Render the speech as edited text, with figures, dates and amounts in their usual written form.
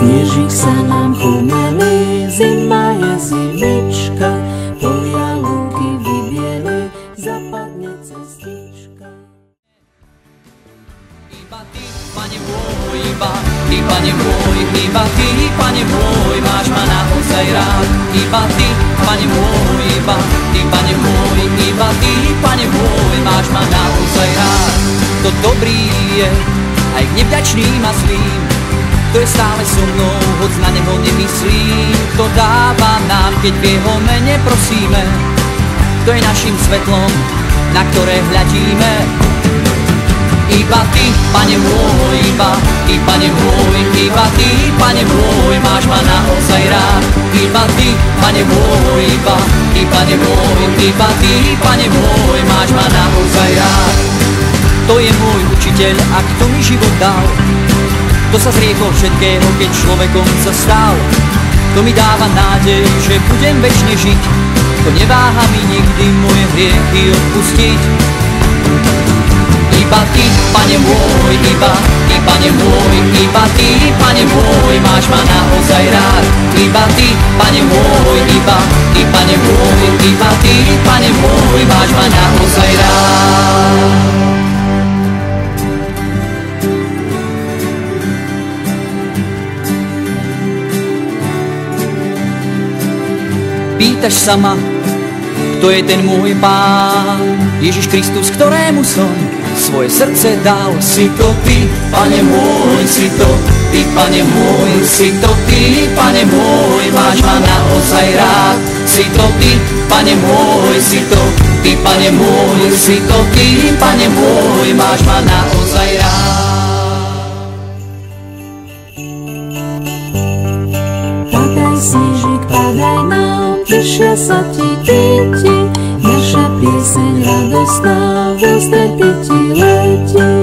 Snežík sa nám chumelí, zima je zimička, polia lúky vybieli, zapadne cestička. Iba ty, Pane môj, iba ty, Pane môj, iba ty, Pane môj, máš ma naozaj rád. Iba ty, Pane môj, iba ty, Pane môj, iba ty, Pane môj, máš ma naozaj rád. Kto dobrý je, aj k nevďačným a zlým, kto je stále so mnou, hoď na neho nemyslím. Kto dáva nám, keď v jeho mene prosíme, kto je našim svetlom, na ktoré hľadíme. Iba ty, Pane môj, iba ty, Pane môj, iba ty, Pane môj, máš ma naozaj rád. Iba ty, Pane môj, iba ty, Pane môj, iba ty, Pane môj, máš ma naozaj rád. To je môj učiteľ a kto mi život dal, kto sa zriekol všetkého, keď človekom sa stal. To mi dáva nádej, že budem večne žiť, to neváha mi nikdy moje hriechy odpustiť. Iba ty, Pane môj, iba ty, Pane môj, iba ty, Pane môj, máš ma naozaj rád. Iba ty, Pane môj, iba ty, Pane môj, iba ty, Pane môj, máš ma naozaj rád. Pýtaš sa ma, kto je ten môj Pán? Ježiš Kristus, ktorému som svoje srdce dal. Si to ty, Pane môj, si to ty, Pane môj, si to ty, Pane môj, máš ma naozaj rád. Si to ty, Pane môj, si to ty, Pane môj, si to ty, Pane môj, máš ma naozaj rád. Padaj snežík, padaj nám, tešia sa ti deti, naša pieseň radostná v ústretí ti letí.